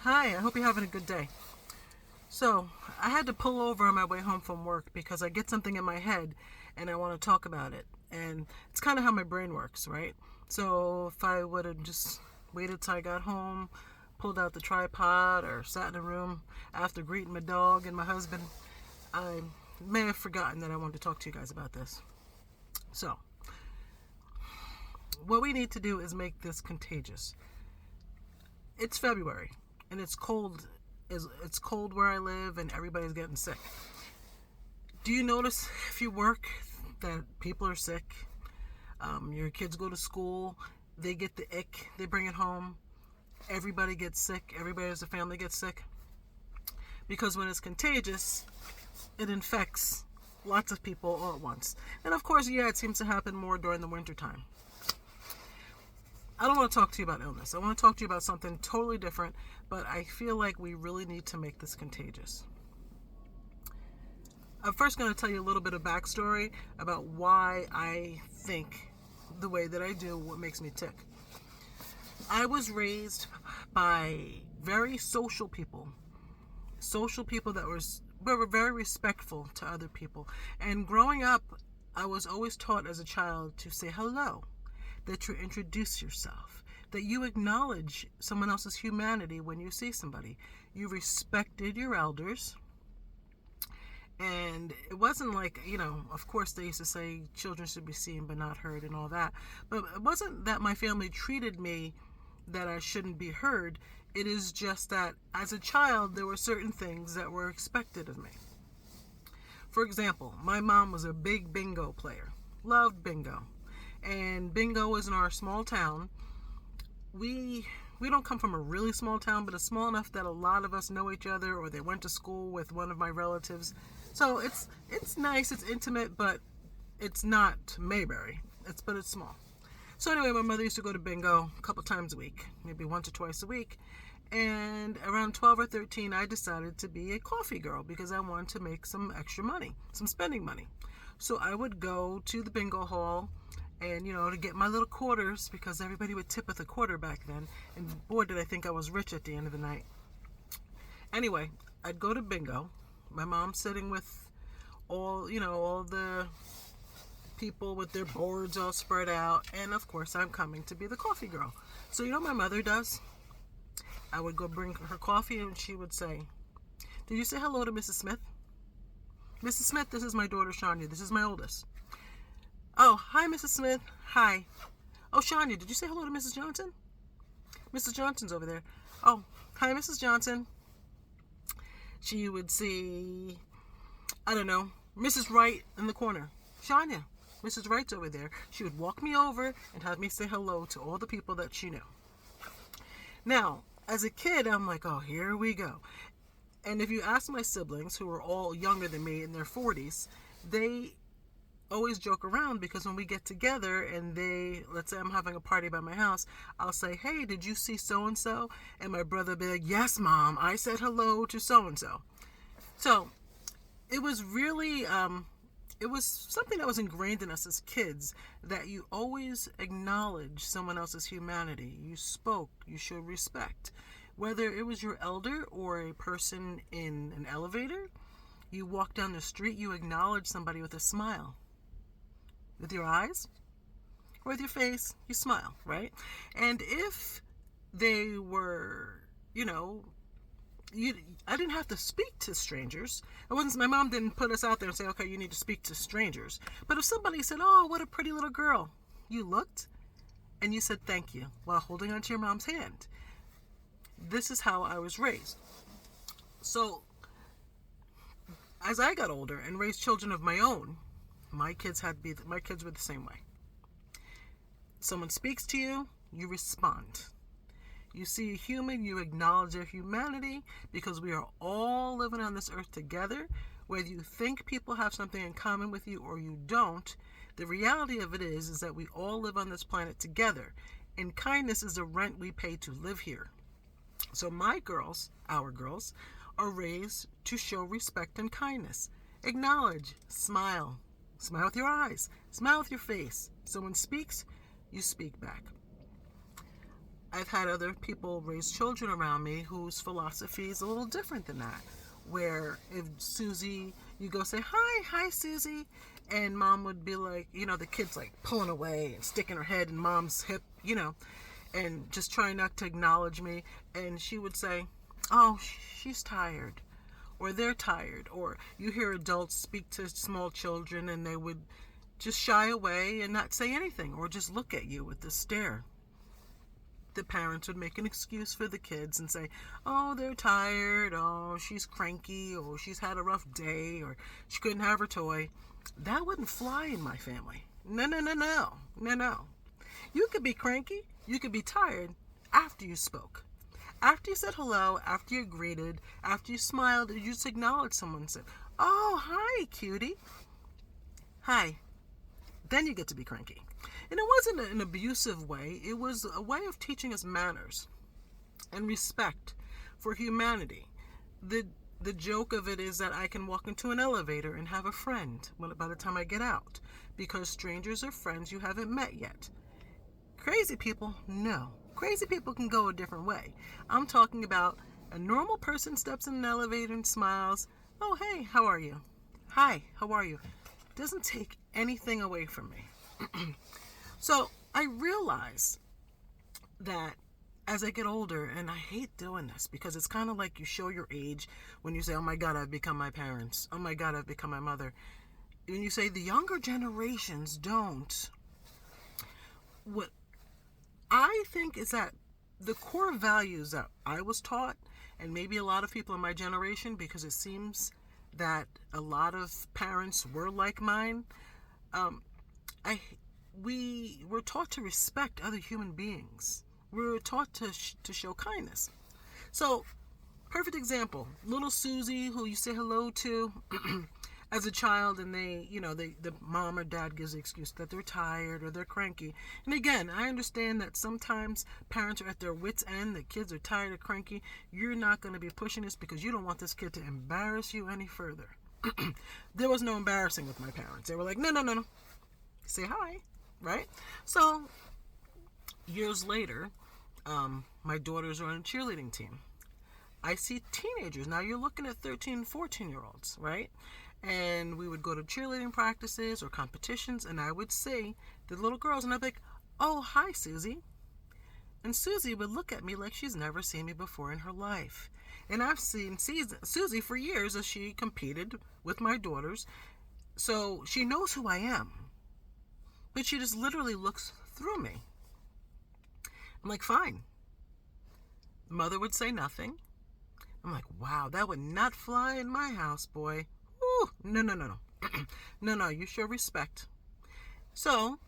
Hi, I hope you're having a good day. So, I had to pull over on my way home from work because I get something in my head and I want to talk about it. And it's kind of how my brain works, right? So, if I would have just waited till I got home, pulled out the tripod, or sat in a room after greeting my dog and my husband, I may have forgotten that I wanted to talk to you guys about this. So, what we need to do is make this contagious. It's February and it's cold where I live and everybody's getting sick. Do you notice if you work that people are sick? Your kids go to school, they get the ick, they bring it home. Everybody gets sick. Everybody as a family gets sick. Because when it's contagious, it infects lots of people all at once. And of course, yeah, it seems to happen more during the winter time. I don't want to talk to you about illness. I want to talk to you about something totally different, but I feel like we really need to make this contagious. I'm first going to tell you a little bit of backstory about why I think the way that I do, what makes me tick. I was raised by very social people that were very respectful to other people. And growing up, I was always taught as a child to say hello, that you introduce yourself, that you acknowledge someone else's humanity when you see somebody. You respected your elders. And it wasn't like, of course they used to say children should be seen but not heard and all that. But it wasn't that my family treated me that I shouldn't be heard. It is just that as a child, there were certain things that were expected of me. For example, my mom was a big bingo player, loved bingo. And bingo is in our small town. We don't come from a really small town, but it's small enough that a lot of us know each other, or they went to school with one of my relatives. So it's nice, it's intimate, but it's not Mayberry. But it's small. So anyway, my mother used to go to bingo a couple times a week, maybe once or twice a week. And around 12 or 13, I decided to be a coffee girl because I wanted to make some extra money, some spending money. So I would go to the bingo hall and, to get my little quarters, because everybody would tip with a quarter back then. And boy, did I think I was rich at the end of the night. Anyway, I'd go to bingo. My mom sitting with all the people with their boards all spread out. And of course, I'm coming to be the coffee girl. So you know what my mother does? I would go bring her coffee and she would say, "Did you say hello to Mrs. Smith?" "Mrs. Smith, this is my daughter, Shania. This is my oldest." "Oh, hi, Mrs. Smith. Hi." "Oh, Shania, did you say hello to Mrs. Johnson?" "Mrs. Johnson's over there." "Oh, hi, Mrs. Johnson." She would see, I don't know, Mrs. Wright in the corner. "Shania, Mrs. Wright's over there." She would walk me over and have me say hello to all the people that she knew. Now, as a kid, I'm like, oh, here we go. And if you ask my siblings, who are all younger than me in their 40s, they always joke around, because when we get together and let's say I'm having a party by my house, I'll say, "Hey, did you see so-and-so?" And my brother will be like, "Yes, Mom, I said hello to so-and-so." So it was really, it was something that was ingrained in us as kids, that you always acknowledge someone else's humanity. You spoke, you showed respect. Whether it was your elder or a person in an elevator, you walk down the street, you acknowledge somebody with a smile. With your eyes or with your face, you smile, right? And if they were, I didn't have to speak to strangers. My mom didn't put us out there and say, "Okay, you need to speak to strangers." But if somebody said, "Oh, what a pretty little girl," you looked and you said thank you while holding onto your mom's hand. This is how I was raised. So as I got older and raised children of my own, my kids were the same way. Someone speaks to you, you respond. You see a human, you acknowledge their humanity, because we are all living on this earth together. Whether you think people have something in common with you or you don't, the reality of it is that we all live on this planet together, and kindness is the rent we pay to live here. So our girls, are raised to show respect and kindness. Acknowledge, smile. Smile with your eyes. Smile with your face. Someone speaks, you speak back. I've had other people raise children around me whose philosophy is a little different than that. Where if Susie, you go say, hi, Susie, and mom would be like, the kid's like pulling away and sticking her head in mom's hip, and just trying not to acknowledge me. And she would say, oh, she's tired, or they're tired. Or you hear adults speak to small children and they would just shy away and not say anything, or just look at you with a stare. The parents would make an excuse for the kids and say, oh, they're tired, oh, she's cranky, or she's had a rough day, or she couldn't have her toy. That wouldn't fly in my family. No. You could be cranky, you could be tired after you spoke. After you said hello, after you greeted, after you smiled, you just acknowledged someone and said, oh, hi, cutie. Hi. Then you get to be cranky. And it wasn't an abusive way. It was a way of teaching us manners and respect for humanity. The joke of it is that I can walk into an elevator and have a friend by the time I get out, because strangers are friends you haven't met yet. Crazy people, no. Crazy people can go a different way. I'm talking about a normal person steps in an elevator and smiles. Oh, hey, how are you? Hi, how are you? Doesn't take anything away from me. So I realize that as I get older, and I hate doing this because it's kind of like you show your age when you say, oh my God, I've become my parents. Oh my God, I've become my mother. When you say the younger generations don't, what I think is that the core values that I was taught, and maybe a lot of people in my generation, because it seems that a lot of parents were like mine, we were taught to respect other human beings. We were taught to show kindness. So, perfect example, little Susie, who you say hello to as a child, and the mom or dad gives the excuse that they're tired or they're cranky. And again, I understand that sometimes parents are at their wits' end, the kids are tired or cranky. You're not going to be pushing this because you don't want this kid to embarrass you any further. There was no embarrassing with my parents. They were like, no. Say hi, right? So, years later, my daughters are on a cheerleading team. I see teenagers. Now you're looking at 13, 14-year-olds, right? And we would go to cheerleading practices or competitions, and I would see the little girls, and I'd be like, oh, hi, Susie. And Susie would look at me like she's never seen me before in her life. And I've seen Susie for years as she competed with my daughters, so she knows who I am. But she just literally looks through me. I'm like, fine. Mother would say nothing. I'm like, wow, that would not fly in my house, boy. Woo, no. No, you show respect. So,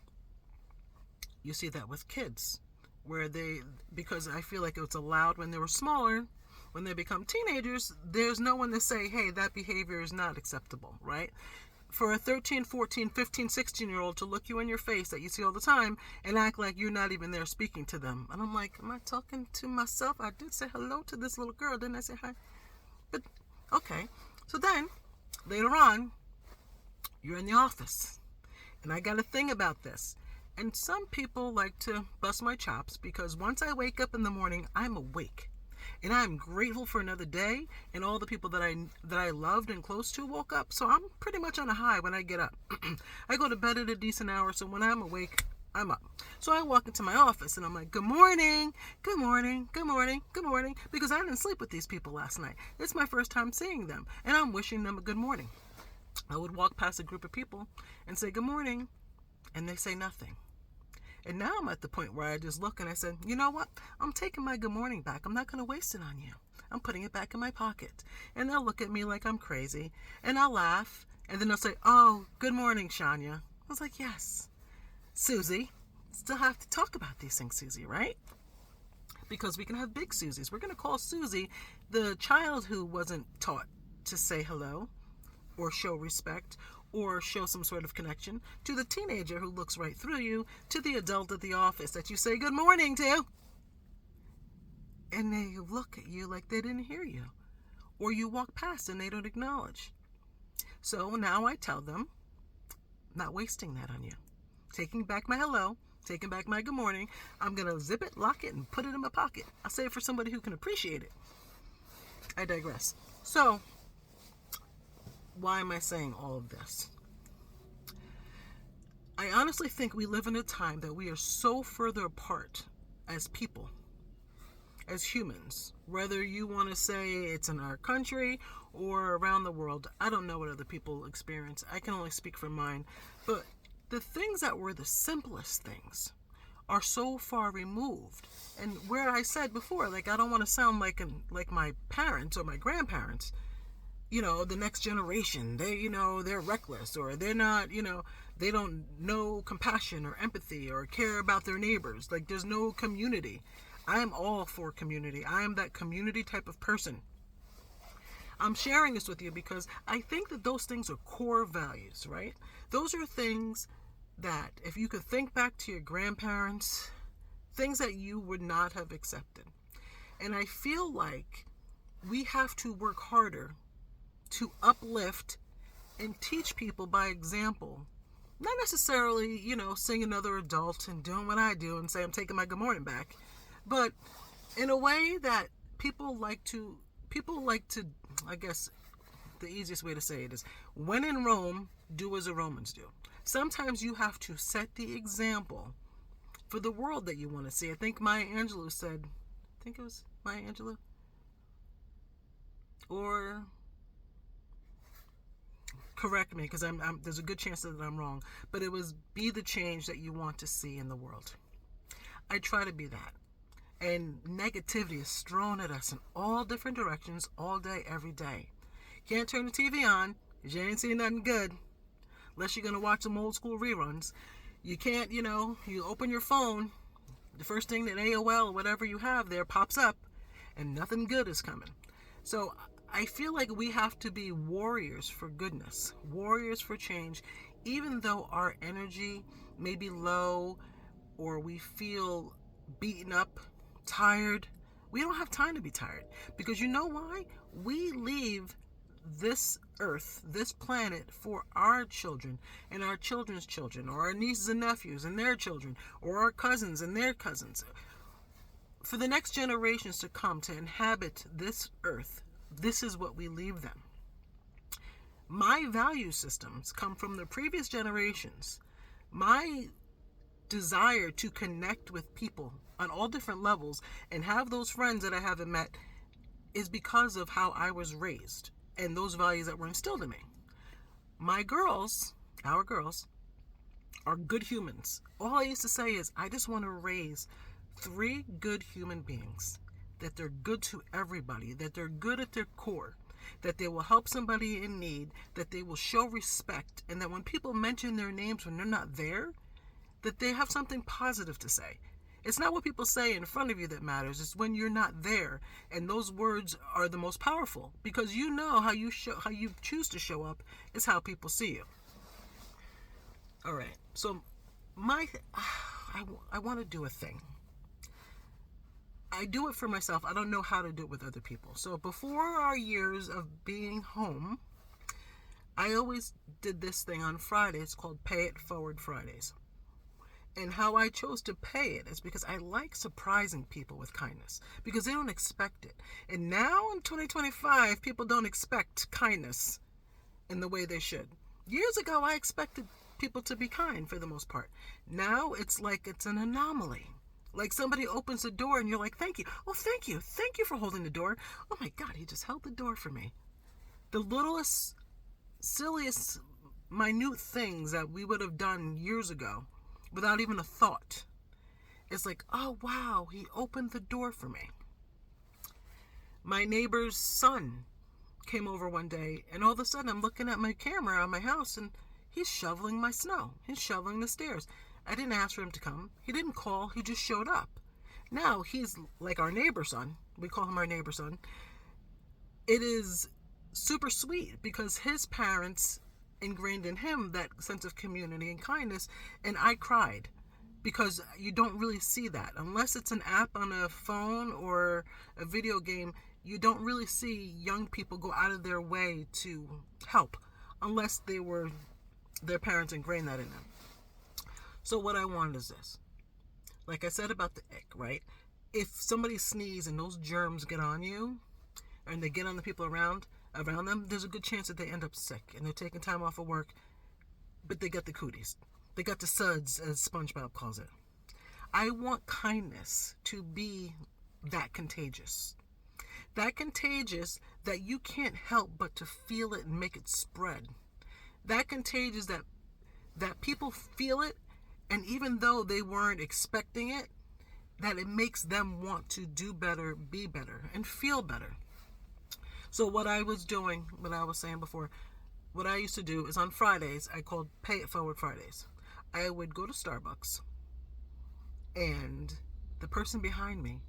you see that with kids, where because I feel like it's allowed when they were smaller, when they become teenagers, there's no one to say, hey, that behavior is not acceptable, right? For a 13, 14, 15, 16-year-old to look you in your face that you see all the time and act like you're not even there speaking to them. And I'm like, am I talking to myself? I did say hello to this little girl. Didn't I say hi? But, okay. So then, later on, you're in the office. And I got a thing about this. And some people like to bust my chops because once I wake up in the morning, I'm awake. And I'm grateful for another day and all the people that I loved and close to woke up. So I'm pretty much on a high when I get up. I go to bed at a decent hour, so when I'm awake, I'm up. So I walk into my office and I'm like, good morning, good morning, good morning, good morning, because I didn't sleep with these people last night. It's my first time seeing them, and I'm wishing them a good morning. I would walk past a group of people and say good morning, and they say nothing. And now I'm at the point where I just look and I said, you know what? I'm taking my good morning back. I'm not going to waste it on you. I'm putting it back in my pocket. And they'll look at me like I'm crazy. And I'll laugh. And then they'll say, oh, good morning, Shania. I was like, yes. Susie, still have to talk about these things, Susie, right? Because we can have big Susies. We're going to call Susie the child who wasn't taught to say hello or show respect or show some sort of connection, to the teenager who looks right through you, to the adult at the office that you say good morning to. And they look at you like they didn't hear you. Or you walk past and they don't acknowledge. So now I tell them, not wasting that on you. Taking back my hello, taking back my good morning. I'm going to zip it, lock it, and put it in my pocket. I'll say it for somebody who can appreciate it. I digress. So, why am I saying all of this? I honestly think we live in a time that we are so further apart as people, as humans. Whether you want to say it's in our country or around the world, I don't know what other people experience. I can only speak for mine. But the things that were the simplest things are so far removed. And where I said before, like, I don't want to sound like my parents or my grandparents. The next generation, they're reckless, or they're not, they don't know compassion or empathy or care about their neighbors. Like, there's no community. I am all for community. I am that community type of person. I'm sharing this with you because I think that those things are core values, right? Those are things that if you could think back to your grandparents, things that you would not have accepted. And I feel like we have to work harder to uplift and teach people by example. Not necessarily, seeing another adult and doing what I do and say I'm taking my good morning back. But in a way that people like to, I guess the easiest way to say it is, when in Rome, do as the Romans do. Sometimes you have to set the example for the world that you want to see. I think Maya Angelou said, it was Maya Angelou? Or, correct me, because there's a good chance that I'm wrong, but it was, be the change that you want to see in the world. I try to be that. And negativity is thrown at us in all different directions, all day, every day. Can't turn the TV on because you ain't seeing nothing good, unless you're going to watch some old school reruns. You can't, you open your phone, the first thing that AOL or whatever you have there pops up, and nothing good is coming. So I feel like we have to be warriors for goodness, warriors for change, even though our energy may be low or we feel beaten up, tired. We don't have time to be tired, because you know why? We leave this earth, this planet, for our children and our children's children, or our nieces and nephews and their children, or our cousins and their cousins, for the next generations to come to inhabit this earth. This is what we leave them. My value systems come from the previous generations. My desire to connect with people on all different levels and have those friends that I haven't met is because of how I was raised and those values that were instilled in me. My girls, our girls, are good humans. All I used to say is, I just want to raise 3 good human beings, that they're good to everybody, that they're good at their core, that they will help somebody in need, that they will show respect, and that when people mention their names when they're not there, that they have something positive to say. It's not what people say in front of you that matters. It's when you're not there, and those words are the most powerful, because you know how you choose to show up is how people see you. All right. So I want to do a thing. I do it for myself. I don't know how to do it with other people. So before our years of being home, I always did this thing on Fridays. It's called Pay It Forward Fridays. And how I chose to pay it is because I like surprising people with kindness, because they don't expect it. And now in 2025, people don't expect kindness in the way they should. Years ago, I expected people to be kind for the most part. Now it's like it's an anomaly. Like somebody opens the door and you're like, thank you. Oh, thank you. Thank you for holding the door. Oh my God, he just held the door for me. The littlest, silliest, minute things that we would have done years ago without even a thought. It's like, oh wow, he opened the door for me. My neighbor's son came over one day, and all of a sudden I'm looking at my camera on my house, and he's shoveling my snow. He's shoveling the stairs. I didn't ask for him to come. He didn't call. He just showed up. Now he's like our neighbor son. We call him our neighbor son. It is super sweet because his parents ingrained in him that sense of community and kindness, and I cried because you don't really see that unless it's an app on a phone or a video game. You don't really see young people go out of their way to help unless their parents ingrained that in them. So what I want is this. Like I said about the ick, right? If somebody sneezes and those germs get on you, and they get on the people around them, there's a good chance that they end up sick and they're taking time off of work, but they got the cooties. They got the suds, as SpongeBob calls it. I want kindness to be that contagious. That contagious that you can't help but to feel it and make it spread. That contagious that people feel it, and even though they weren't expecting it, that it makes them want to do better, be better, and feel better. So what I was doing, what I was saying before, what I used to do is on Fridays, I called Pay It Forward Fridays. I would go to Starbucks, and the person behind me,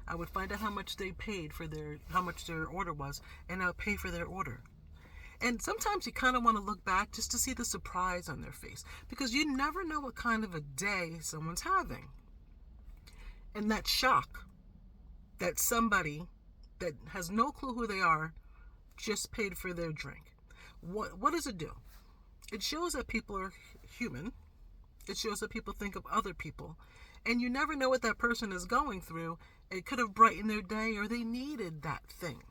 I would find out how much they paid for how much their order was, and I would pay for their order. And sometimes you kind of want to look back just to see the surprise on their face, because you never know what kind of a day someone's having. And that shock that somebody that has no clue who they are just paid for their drink. What does it do? It shows that people are human. It shows that people think of other people. And you never know what that person is going through. It could have brightened their day, or they needed that thing.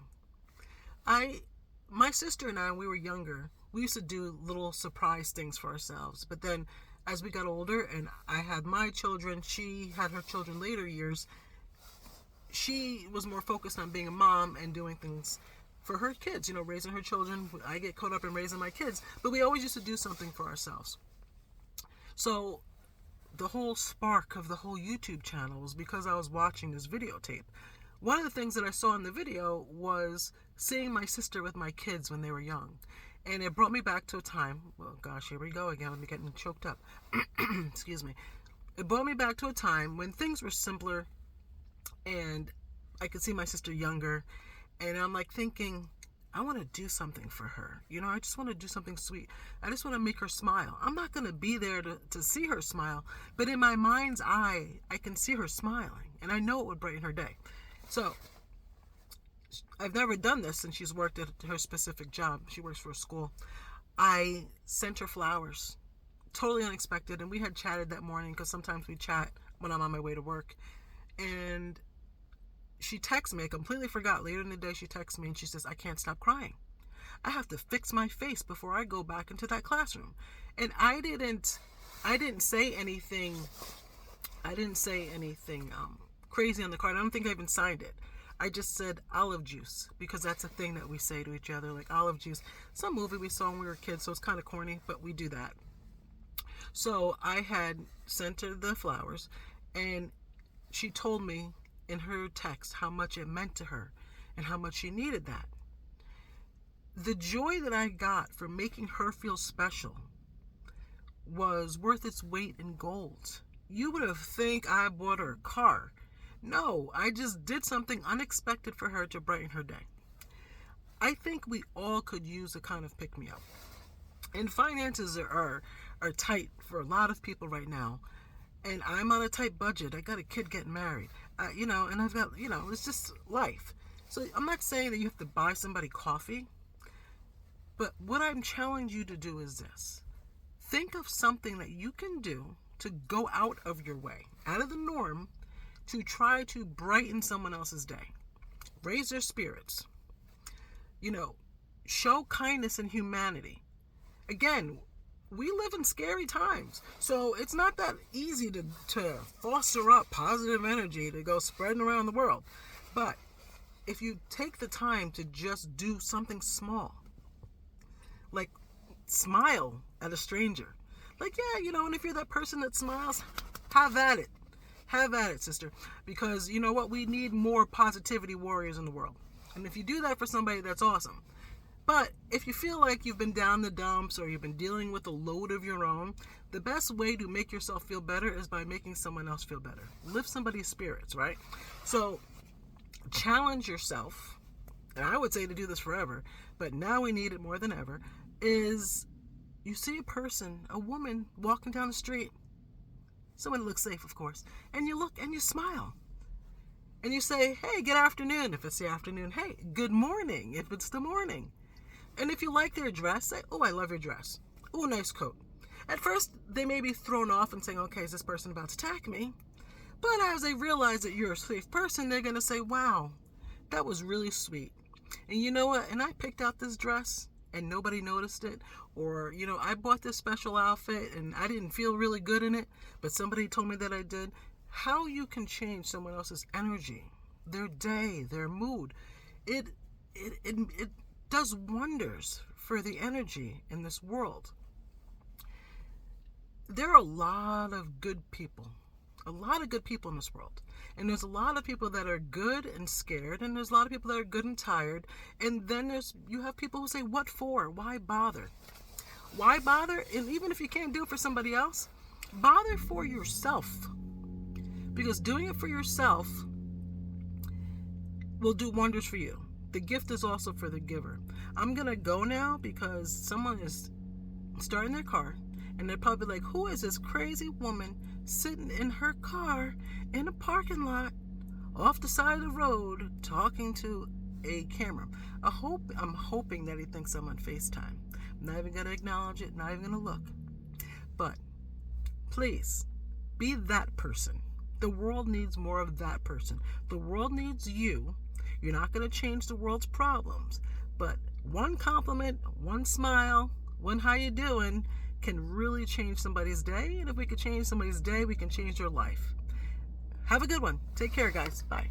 My sister and I, when we were younger, we used to do little surprise things for ourselves. But then as we got older and I had my children, she had her children later years, she was more focused on being a mom and doing things for her kids, raising her children. I get caught up in raising my kids, but we always used to do something for ourselves. So the whole spark of the whole YouTube channel was because I was watching this videotape. One of the things that I saw in the video was seeing my sister with my kids when they were young. And it brought me back to a time, well, gosh, here we go again. I'm getting choked up. Excuse me. It brought me back to a time when things were simpler and I could see my sister younger. And I'm like thinking, I want to do something for her. I just want to do something sweet. I just want to make her smile. I'm not going to be there to see her smile, but in my mind's eye, I can see her smiling, and I know it would brighten her day. So I've never done this since she's worked at her specific job. She works for a school. I sent her flowers, totally unexpected, and we had chatted that morning because sometimes we chat when I'm on my way to work. And she texts me. I completely forgot. Later in the day, she texts me and she says, I can't stop crying. I have to fix my face before I go back into that classroom. And I didn't say anything. I didn't say anything crazy on the card. I don't think I even signed it. I just said olive juice, because that's a thing that we say to each other, like olive juice. Some movie we saw when we were kids, so it's kind of corny, but we do that. So I had sent her the flowers, and she told me in her text how much it meant to her and how much she needed that. The joy that I got from making her feel special was worth its weight in gold. You would have think I bought her a car. No, I just did something unexpected for her to brighten her day. I think we all could use a kind of pick-me-up. And finances are tight for a lot of people right now. And I'm on a tight budget. I got a kid getting married, and I've got, it's just life. So I'm not saying that you have to buy somebody coffee, but what I'm challenging you to do is this. Think of something that you can do to go out of your way, out of the norm, to try to brighten someone else's day. Raise their spirits. Show kindness and humanity. Again, we live in scary times, so it's not that easy to foster up positive energy to go spreading around the world. But if you take the time to just do something small, like smile at a stranger, like, and if you're that person that smiles, have at it. Have at it, sister. Because you know what? We need more positivity warriors in the world. And if you do that for somebody, that's awesome. But if you feel like you've been down the dumps or you've been dealing with a load of your own, the best way to make yourself feel better is by making someone else feel better. Lift somebody's spirits, right? So challenge yourself, and I would say to do this forever, but now we need it more than ever, is you see a person, a woman walking down the street, someone who looks safe, of course, and you look and you smile. And you say, hey, good afternoon, if it's the afternoon. Hey, good morning, if it's the morning. And if you like their dress, say, oh, I love your dress. Oh, nice coat. At first, they may be thrown off and saying, okay, is this person about to attack me? But as they realize that you're a safe person, they're going to say, wow, that was really sweet. And you know what? And I picked out this dress and nobody noticed it. Or, I bought this special outfit and I didn't feel really good in it, but somebody told me that I did. How you can change someone else's energy, their day, their mood. It does wonders for the energy in this world. There are a lot of good people in this world. And there's a lot of people that are good and scared, and there's a lot of people that are good and tired. And then you have people who say, what for? Why bother? Why bother? And even if you can't do it for somebody else, bother for yourself. Because doing it for yourself will do wonders for you. The gift is also for the giver. I'm going to go now because someone is starting their car, and they're probably like, who is this crazy woman sitting in her car in a parking lot off the side of the road talking to a camera? I'm hoping that he thinks I'm on FaceTime. I'm not even going to acknowledge it, not even going to look. But please, be that person. The world needs more of that person. The world needs you. You're not going to change the world's problems, but one compliment, one smile, one how you doing can really change somebody's day. And if we could change somebody's day, we can change their life. Have a good one. Take care, guys. Bye.